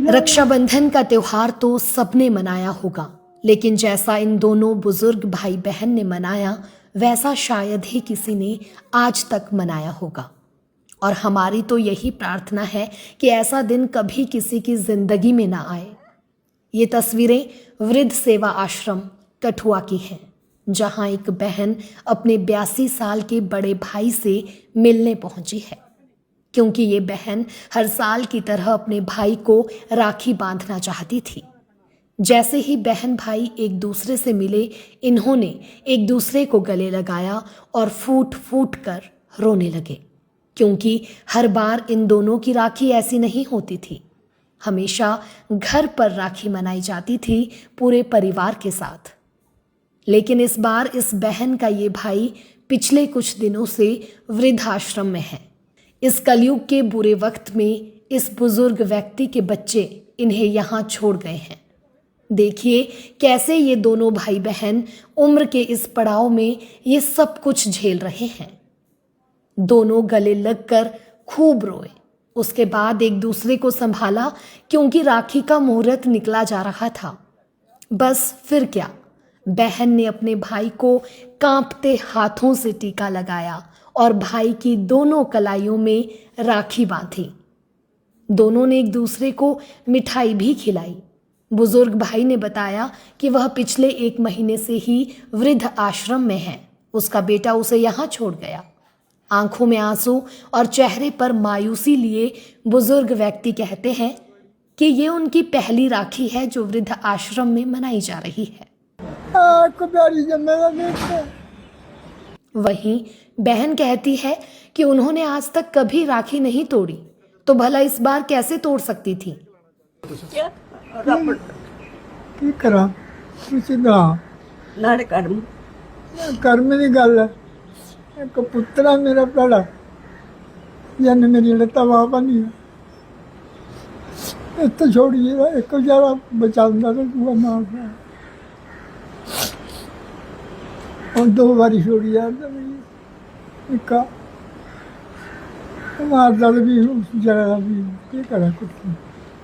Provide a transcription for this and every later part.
रक्षाबंधन का त्योहार तो सबने मनाया होगा, लेकिन जैसा इन दोनों बुजुर्ग भाई बहन ने मनाया वैसा शायद ही किसी ने आज तक मनाया होगा। और हमारी तो यही प्रार्थना है कि ऐसा दिन कभी किसी की जिंदगी में ना आए। ये तस्वीरें वृद्ध सेवा आश्रम कठुआ की हैं, जहां एक बहन अपने 82 साल के बड़े भाई से मिलने पहुंची है, क्योंकि ये बहन हर साल की तरह अपने भाई को राखी बांधना चाहती थी। जैसे ही बहन भाई एक दूसरे से मिले, इन्होंने एक दूसरे को गले लगाया और फूट फूट कर रोने लगे, क्योंकि हर बार इन दोनों की राखी ऐसी नहीं होती थी। हमेशा घर पर राखी मनाई जाती थी पूरे परिवार के साथ, लेकिन इस बार इस बहन का ये भाई पिछले कुछ दिनों से वृद्धाश्रम में है। इस कलयुग के बुरे वक्त में इस बुजुर्ग व्यक्ति के बच्चे इन्हें यहाँ छोड़ गए हैं। देखिए कैसे ये दोनों भाई बहन उम्र के इस पड़ाव में ये सब कुछ झेल रहे हैं। दोनों गले लगकर खूब रोए, उसके बाद एक दूसरे को संभाला, क्योंकि राखी का मुहूर्त निकला जा रहा था। बस फिर क्या, बहन ने अपने भाई को कांपते हाथों से टीका लगाया और भाई की दोनों कलाइयों में राखी बांधी। दोनों ने एक दूसरे को मिठाई भी खिलाई। बुजुर्ग भाई ने बताया कि वह पिछले 1 महीने से ही वृद्ध आश्रम में है। उसका बेटा उसे यहाँ छोड़ गया। आंखों में आंसू और चेहरे पर मायूसी लिए बुजुर्ग व्यक्ति कहते हैं कि ये उनकी पहली राखी है जो वृद्ध आश्रम में मनाई जा रही है। वहीं बहन कहती है कि उन्होंने आज तक कभी राखी नहीं तोड़ी, तो भला इस बार कैसे तोड़ सकती थी। कर्म की गल है। एक पुत्रा मेरा पड़ा जन मेरी लत्ता बाबा नहीं इतना छोड़िए, एक जरा बचा तो मार और 2 बारी छोड़ी मारता भी जरा भी करा कुछ।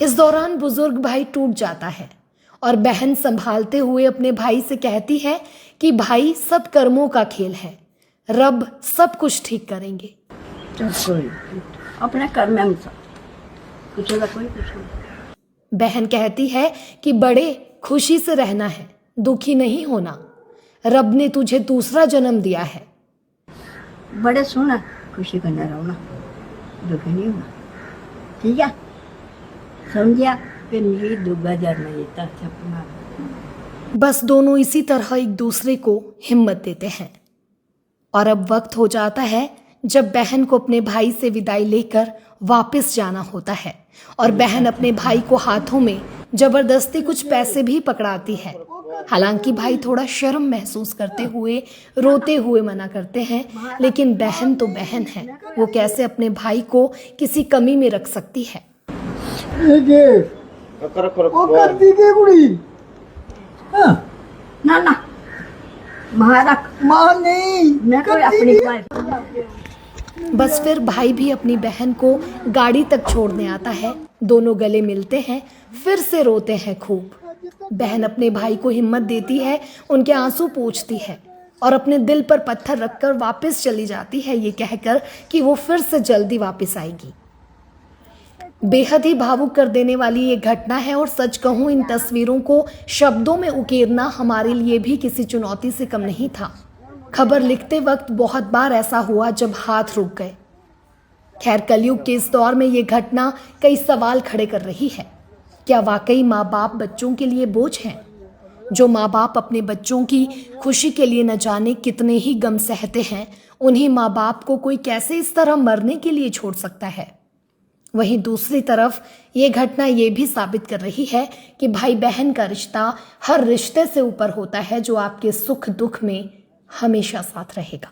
इस दौरान बुजुर्ग भाई टूट जाता है और बहन संभालते हुए अपने भाई से कहती है कि भाई सब कर्मों का खेल है, रब सब कुछ ठीक करेंगे। अपने कर्म कुछ बहन कहती है कि बड़े खुशी से रहना है, दुखी नहीं होना। रब ने तुझे दूसरा जन्म दिया है। बड़े सोना खुशी करना रहो, दुखी नहीं होना, ठीक है, समझिया। फिर मेरी दुआ जन्म देता था। बस दोनों इसी तरह एक दूसरे को हिम्मत देते हैं। और अब वक्त हो जाता है जब बहन को अपने भाई से विदाई लेकर वापस जाना होता है, और बहन अपने भाई को हाथों में जबरदस्ती कुछ पैसे भी पकड़ाती है। हालांकि भाई थोड़ा शर्म महसूस करते हुए रोते हुए मना करते हैं, लेकिन बहन तो बहन है, वो कैसे अपने भाई को किसी कमी में रख सकती है। ना ना मां नहीं, मैं कोई अपनी। बस फिर भाई भी अपनी बहन को गाड़ी तक छोड़ने आता है। दोनों गले मिलते हैं, फिर से रोते हैं खूब। बहन अपने भाई को हिम्मत देती है, उनके आंसू पोंछती है और अपने दिल पर पत्थर रखकर वापस चली जाती है, ये कहकर कि वो फिर से जल्दी वापस आएगी। बेहद ही भावुक कर देने वाली ये घटना है, और सच कहूँ इन तस्वीरों को शब्दों में उकेरना हमारे लिए भी किसी चुनौती से कम नहीं था। खबर लिखते वक्त बहुत बार ऐसा हुआ जब हाथ रुक गए। खैर, कलयुग के इस दौर में ये घटना कई सवाल खड़े कर रही है। क्या वाकई माँ बाप बच्चों के लिए बोझ हैं? जो माँ बाप अपने बच्चों की खुशी के लिए न जाने कितने ही गम सहते हैं, उन्हीं माँ बाप को कोई कैसे इस तरह मरने के लिए छोड़ सकता है? वहीं दूसरी तरफ ये घटना ये भी साबित कर रही है कि भाई बहन का रिश्ता हर रिश्ते से ऊपर होता है, जो आपके सुख दुख में हमेशा साथ रहेगा।